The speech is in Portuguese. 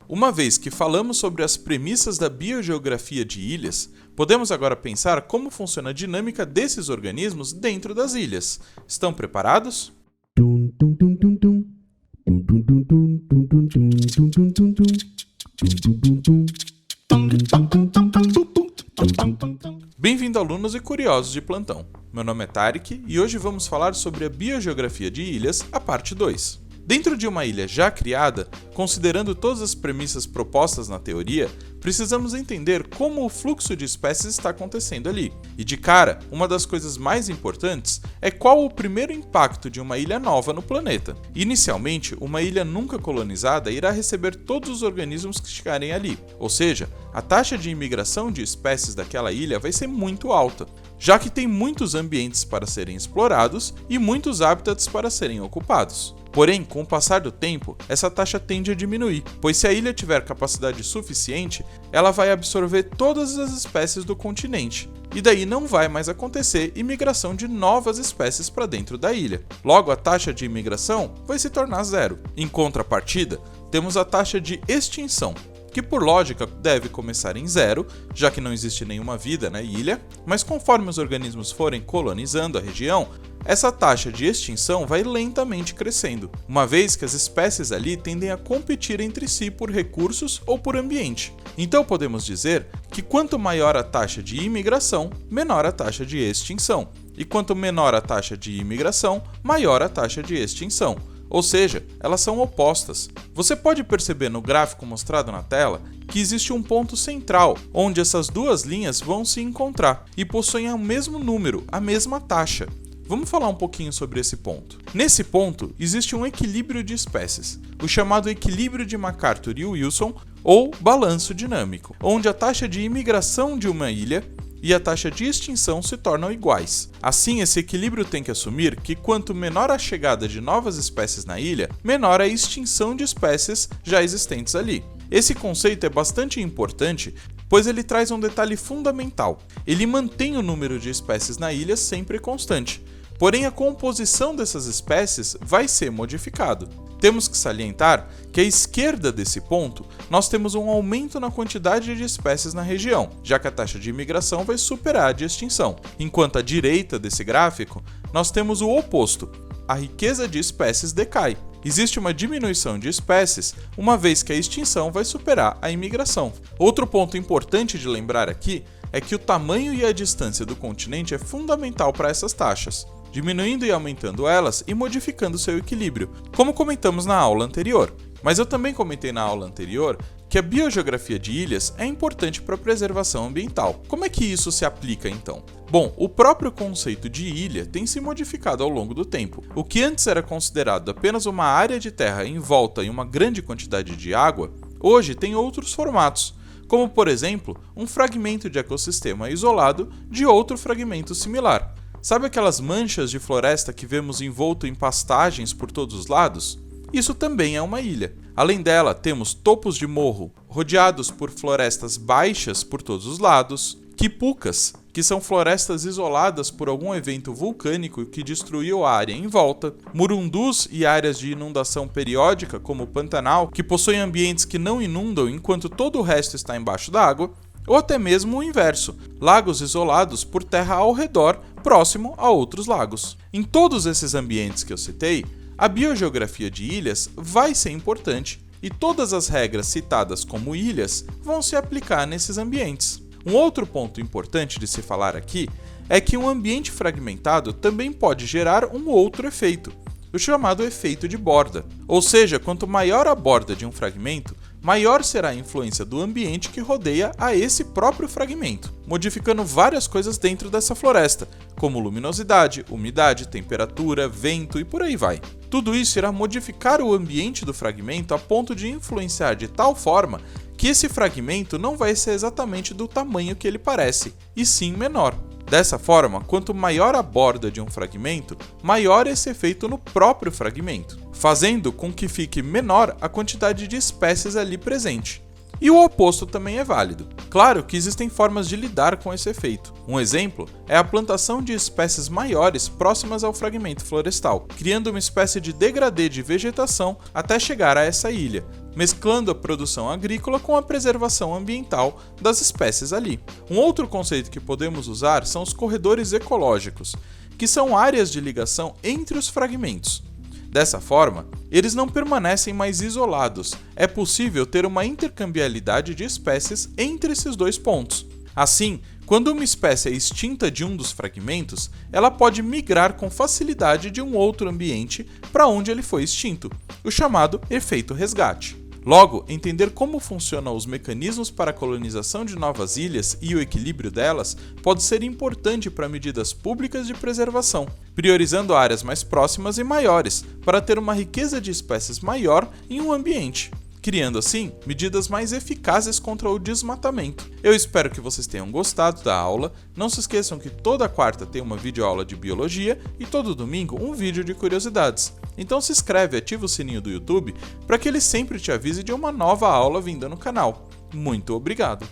Uma vez que falamos sobre as premissas da biogeografia de ilhas, podemos agora pensar como funciona a dinâmica desses organismos dentro das ilhas. Estão preparados? Bem-vindo, alunos e curiosos de plantão. Meu nome é Tarek e hoje vamos falar sobre a biogeografia de ilhas, a parte 2. Dentro de uma ilha já criada, considerando todas as premissas propostas na teoria, precisamos entender como o fluxo de espécies está acontecendo ali. E de cara, uma das coisas mais importantes é qual o primeiro impacto de uma ilha nova no planeta. Inicialmente, uma ilha nunca colonizada irá receber todos os organismos que chegarem ali, ou seja, a taxa de imigração de espécies daquela ilha vai ser muito alta, já que tem muitos ambientes para serem explorados e muitos habitats para serem ocupados. Porém, com o passar do tempo, essa taxa tende a diminuir, pois se a ilha tiver capacidade suficiente, ela vai absorver todas as espécies do continente, e daí não vai mais acontecer imigração de novas espécies para dentro da ilha. Logo, a taxa de imigração vai se tornar zero. Em contrapartida, temos a taxa de extinção, que por lógica deve começar em zero, já que não existe nenhuma vida na ilha, mas conforme os organismos forem colonizando a região, essa taxa de extinção vai lentamente crescendo, uma vez que as espécies ali tendem a competir entre si por recursos ou por ambiente. Então podemos dizer que quanto maior a taxa de imigração, menor a taxa de extinção, e quanto menor a taxa de imigração, maior a taxa de extinção. Ou seja, elas são opostas. Você pode perceber no gráfico mostrado na tela que existe um ponto central, onde essas duas linhas vão se encontrar e possuem o mesmo número, a mesma taxa. Vamos falar um pouquinho sobre esse ponto. Nesse ponto, existe um equilíbrio de espécies, o chamado equilíbrio de MacArthur e Wilson, ou balanço dinâmico, onde a taxa de imigração de uma ilha e a taxa de extinção se tornam iguais. Assim, esse equilíbrio tem que assumir que quanto menor a chegada de novas espécies na ilha, menor a extinção de espécies já existentes ali. Esse conceito é bastante importante, pois ele traz um detalhe fundamental. Ele mantém o número de espécies na ilha sempre constante, porém a composição dessas espécies vai ser modificado. Temos que salientar que à esquerda desse ponto, nós temos um aumento na quantidade de espécies na região, já que a taxa de imigração vai superar a de extinção. Enquanto à direita desse gráfico, nós temos o oposto, a riqueza de espécies decai. Existe uma diminuição de espécies, uma vez que a extinção vai superar a imigração. Outro ponto importante de lembrar aqui é que o tamanho e a distância do continente é fundamental para essas taxas, diminuindo e aumentando elas e modificando seu equilíbrio, como comentamos na aula anterior. Mas eu também comentei na aula anterior que a biogeografia de ilhas é importante para a preservação ambiental. Como é que isso se aplica então? Bom, o próprio conceito de ilha tem se modificado ao longo do tempo. O que antes era considerado apenas uma área de terra envolta em uma grande quantidade de água, hoje tem outros formatos, como por exemplo, um fragmento de ecossistema isolado de outro fragmento similar. Sabe aquelas manchas de floresta que vemos envolto em pastagens por todos os lados? Isso também é uma ilha. Além dela, temos topos de morro, rodeados por florestas baixas por todos os lados, quipucas, que são florestas isoladas por algum evento vulcânico que destruiu a área em volta, murundus e áreas de inundação periódica, como o Pantanal, que possuem ambientes que não inundam enquanto todo o resto está embaixo d'água, ou até mesmo o inverso, lagos isolados por terra ao redor, próximo a outros lagos. Em todos esses ambientes que eu citei, a biogeografia de ilhas vai ser importante e todas as regras citadas como ilhas vão se aplicar nesses ambientes. Um outro ponto importante de se falar aqui é que um ambiente fragmentado também pode gerar um outro efeito, o chamado efeito de borda. Ou seja, quanto maior a borda de um fragmento, maior será a influência do ambiente que rodeia a esse próprio fragmento, modificando várias coisas dentro dessa floresta, como luminosidade, umidade, temperatura, vento e por aí vai. Tudo isso irá modificar o ambiente do fragmento a ponto de influenciar de tal forma que esse fragmento não vai ser exatamente do tamanho que ele parece, e sim menor. Dessa forma, quanto maior a borda de um fragmento, maior esse efeito no próprio fragmento, fazendo com que fique menor a quantidade de espécies ali presente. E o oposto também é válido. Claro que existem formas de lidar com esse efeito. Um exemplo é a plantação de espécies maiores próximas ao fragmento florestal, criando uma espécie de degradê de vegetação até chegar a essa ilha, mesclando a produção agrícola com a preservação ambiental das espécies ali. Um outro conceito que podemos usar são os corredores ecológicos, que são áreas de ligação entre os fragmentos. Dessa forma, eles não permanecem mais isolados, é possível ter uma intercambiabilidade de espécies entre esses dois pontos. Assim, quando uma espécie é extinta de um dos fragmentos, ela pode migrar com facilidade de um outro ambiente para onde ele foi extinto, o chamado efeito resgate. Logo, entender como funcionam os mecanismos para a colonização de novas ilhas e o equilíbrio delas pode ser importante para medidas públicas de preservação, priorizando áreas mais próximas e maiores para ter uma riqueza de espécies maior em um ambiente, criando assim medidas mais eficazes contra o desmatamento. Eu espero que vocês tenham gostado da aula. Não se esqueçam que toda quarta tem uma videoaula de biologia e todo domingo um vídeo de curiosidades. Então se inscreve e ativa o sininho do YouTube para que ele sempre te avise de uma nova aula vinda no canal. Muito obrigado!